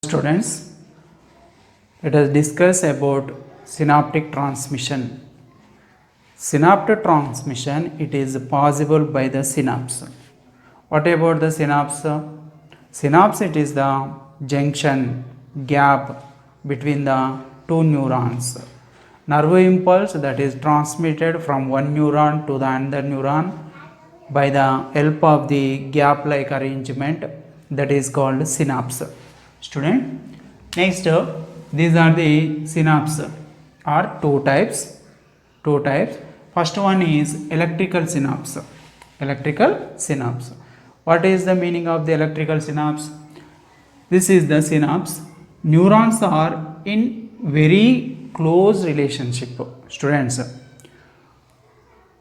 Students, let us discuss about synaptic transmission. Synaptic transmission, it is possible by the synapse. What about the synapse? Synapse, it is the junction gap between the two neurons. Nerve impulse that is transmitted from one neuron to the another neuron by the help of the gap like arrangement, that is called synapse. Student, next these are the synapse are two types. First one is electrical synapse. What is the meaning of the electrical synapse? This is the synapse. Neurons are in very close relationship. Students,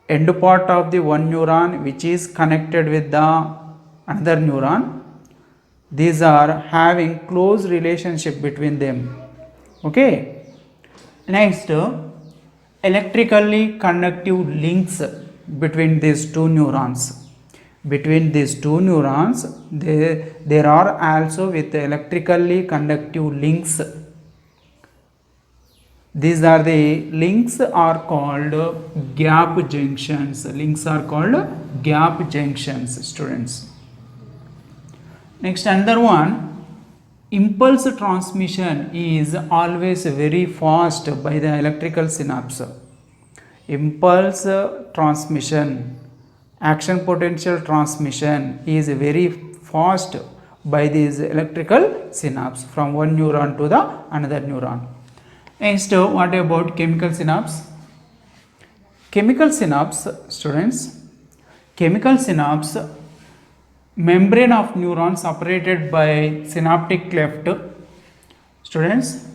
end part of the one neuron which is connected with the another neuron, these are having close relationship between them. Okay. Next, electrically conductive links between these two neurons. There are also with electrically conductive links. These are the links are called gap junctions. Students. Next, another one, impulse transmission is always very fast by the electrical synapse. Impulse transmission, action potential transmission is very fast by these electrical synapse from one neuron to the another neuron. Next, what about chemical synapse? Students, chemical synapse, membrane of neurons separated by synaptic cleft. Students,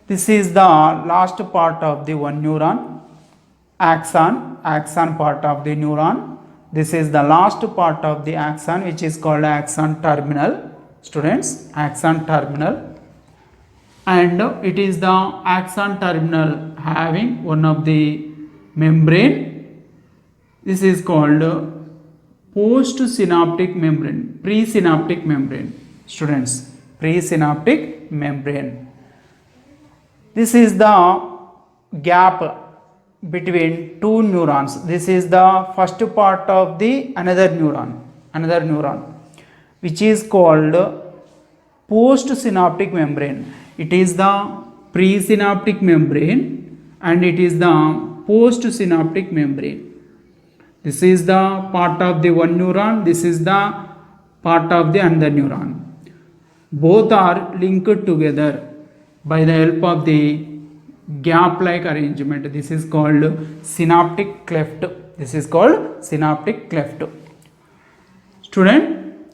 this is the last part of the one neuron, axon part of the neuron. This is the last part of the axon which is called axon terminal. Students, axon terminal, and it is the axon terminal having one of the membrane. This is called postsynaptic membrane, presynaptic membrane. Students, presynaptic membrane. This is the gap between two neurons. This is the first part of the another neuron, which is called postsynaptic membrane. It is the presynaptic membrane and it is the postsynaptic membrane. This is the part of the one neuron, this is the part of the another neuron. Both are linked together by the help of the gap like arrangement. This is called synaptic cleft. Student,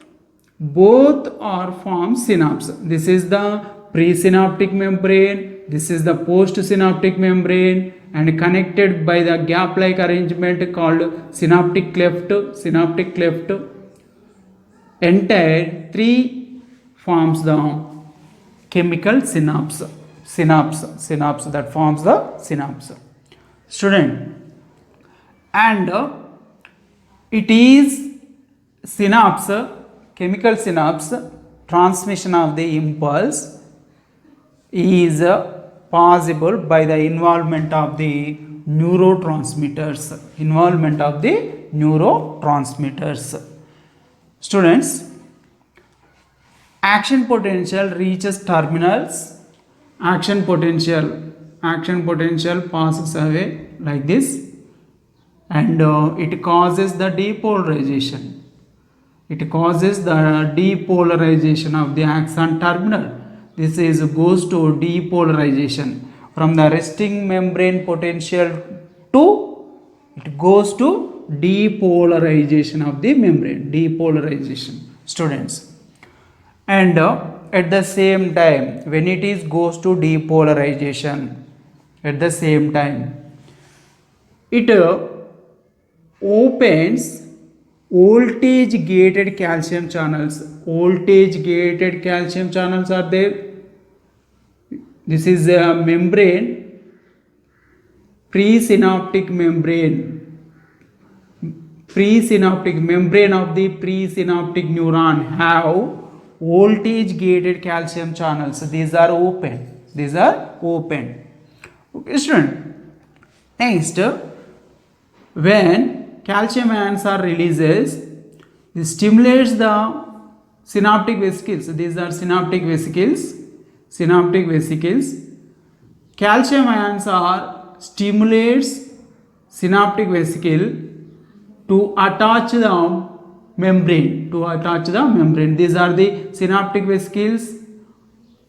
both are form synapse. This is the presynaptic membrane, this is the postsynaptic membrane, and connected by the gap like arrangement called synaptic cleft. Entire three forms the chemical synapse that forms the synapse. Student, and it is chemical synapse, transmission of the impulse is possible by the involvement of the neurotransmitters. Students, action potential reaches terminals. Action potential passes away like this, and it causes the depolarization. Of the axon terminal. This is goes to depolarization from the resting membrane potential to it goes to depolarization of the membrane. Students, and at the same time, when it is goes to depolarization, at the same time it opens voltage gated calcium channels. Are there. This is a membrane, presynaptic membrane of the presynaptic neuron have voltage gated calcium channels. These are open. These are open. Okay, student. Next, when calcium ions are released, it stimulates the synaptic vesicles. These are synaptic vesicles. Synaptic vesicles. Calcium ions are stimulates synaptic vesicle to attach the membrane. To attach the membrane. These are the synaptic vesicles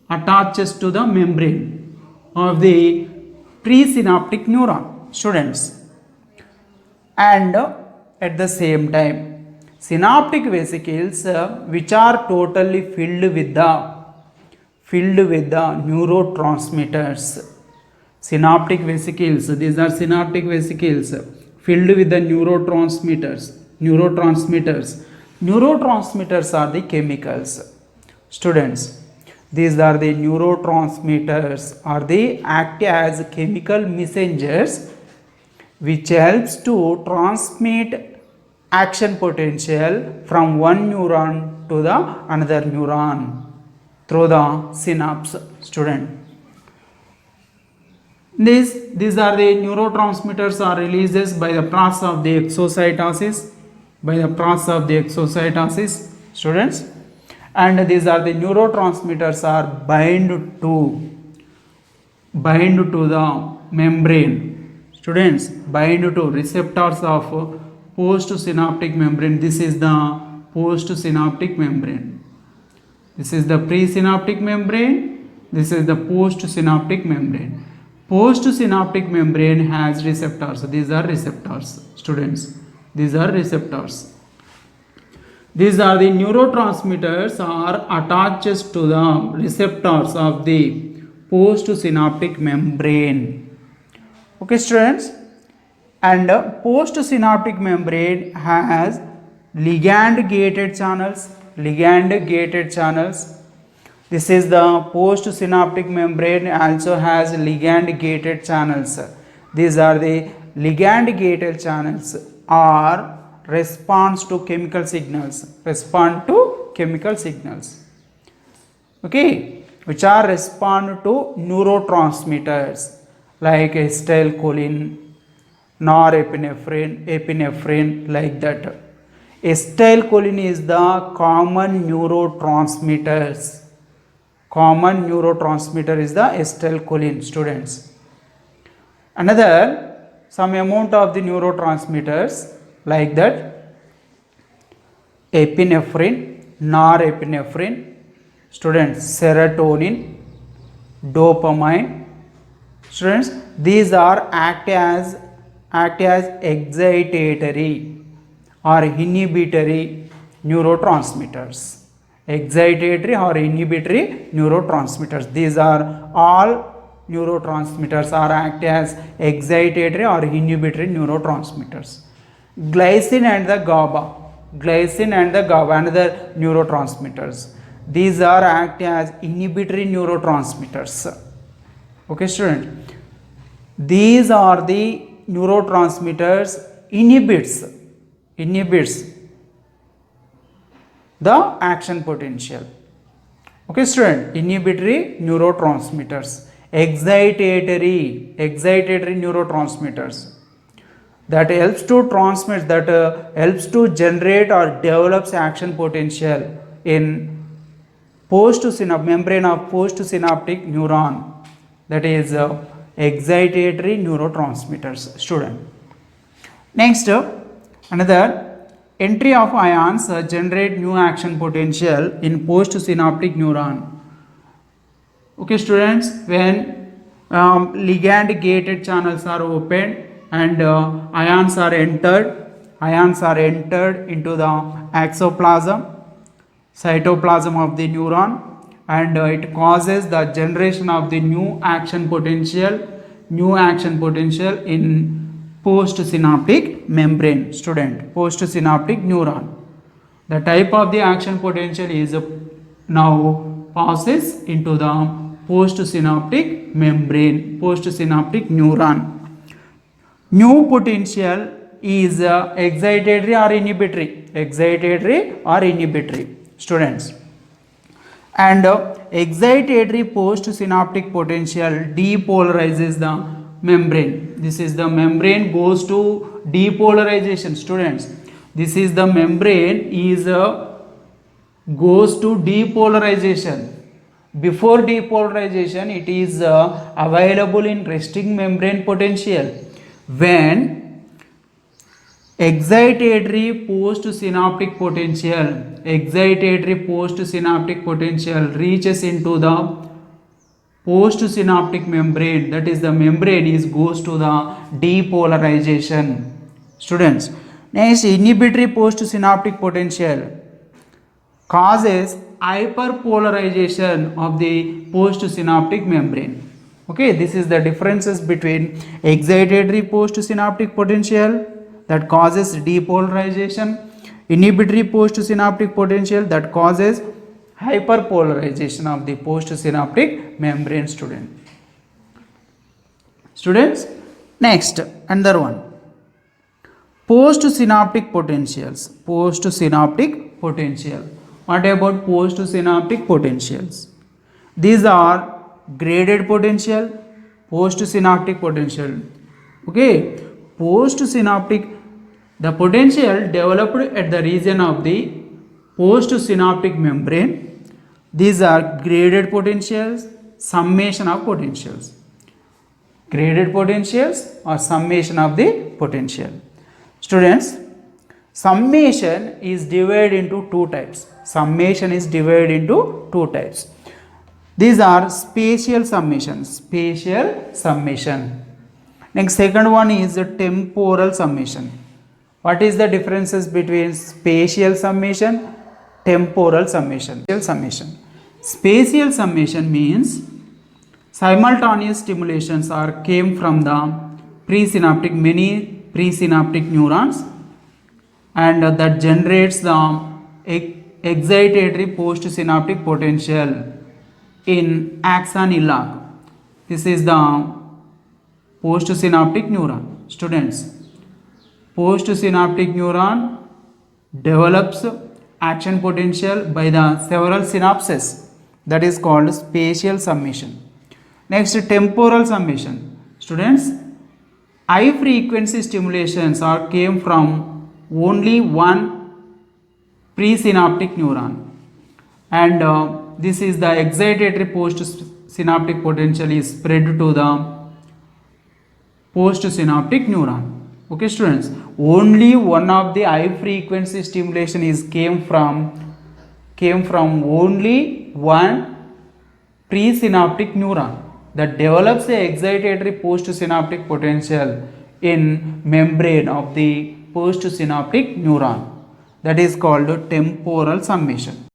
attaches to the membrane of the presynaptic neuron, students. And at the same time, synaptic vesicles which are totally filled with the neurotransmitters. Synaptic vesicles, these are synaptic vesicles filled with the neurotransmitters. Neurotransmitters are the chemicals, students. These are the neurotransmitters, are they act as chemical messengers which helps to transmit action potential from one neuron to the another neuron through the synapse, student. These are the neurotransmitters are released by the process of the exocytosis, students. And these are the neurotransmitters are bind to the membrane, students, bind to receptors of postsynaptic membrane. This is the postsynaptic membrane. This is the presynaptic membrane. This is the postsynaptic membrane. Postsynaptic membrane has receptors. These are receptors, students. These are receptors. These are the neurotransmitters are attached to the receptors of the postsynaptic membrane. Okay, students. And postsynaptic membrane has ligand gated channels. This is the postsynaptic membrane also has ligand gated channels. These are the ligand gated channels are responds to chemical signals. Okay, which are respond to neurotransmitters like acetylcholine, norepinephrine, epinephrine, like that. Acetylcholine is the common neurotransmitter is the acetylcholine, students. Another some amount of the neurotransmitters like that epinephrine, norepinephrine, students, serotonin, dopamine, students. These are act as excitatory or inhibitory neurotransmitters. These are all neurotransmitters are act as excitatory or inhibitory neurotransmitters. Glycine and the GABA, another neurotransmitters. These are act as inhibitory neurotransmitters. Okay, student. These are the neurotransmitters inhibits the action potential. Okay, student. Inhibitory neurotransmitters, excitatory neurotransmitters that helps to transmit, helps to generate or develops action potential in membrane of postsynaptic neuron, that is excitatory neurotransmitters, student. Next, another entry of ions generate new action potential in postsynaptic neuron. Okay, students, when ligand gated channels are opened and ions are entered into the cytoplasm of the neuron, and it causes the generation of the new action potential in postsynaptic membrane, student, postsynaptic neuron. The type of the action potential is now passes into the postsynaptic membrane, postsynaptic neuron. New potential is excitatory or inhibitory, students. and excitatory postsynaptic potential depolarizes the membrane. This is the membrane goes to depolarization, students. This is the membrane is goes to depolarization. Before depolarization, it is available in resting membrane potential. When excitatory postsynaptic potential reaches into the postsynaptic membrane, that is the membrane is goes to the depolarization, students. Next, inhibitory postsynaptic potential causes hyperpolarization of the postsynaptic membrane. Okay, this is the differences between excitatory postsynaptic potential that causes depolarization, inhibitory postsynaptic potential that causes hyperpolarization of the postsynaptic membrane, students. Next, another one, postsynaptic potentials. What about postsynaptic potentials? These are graded potential, postsynaptic potential. Okay, postsynaptic, the potential developed at the region of the postsynaptic membrane. These are graded potentials, summation of potentials. Graded potentials or summation of the potential. Students, summation is divided into two types. These are spatial summation. Next, second one is temporal summation. What is the differences between spatial summation, temporal summation? Spatial summation means simultaneous stimulations came from the many presynaptic neurons, and that generates the excitatory postsynaptic potential in axon hillock. This is the postsynaptic neuron, students. Postsynaptic neuron develops action potential by the several synapses, that is called spatial summation. Next, temporal summation. Students, high frequency stimulations came from only one presynaptic neuron, and this is the excitatory postsynaptic potential is spread to the postsynaptic neuron. Okay, students, only one of the high frequency stimulation is came from only one presynaptic neuron that develops a excitatory postsynaptic potential in membrane of the postsynaptic neuron. That is called temporal summation.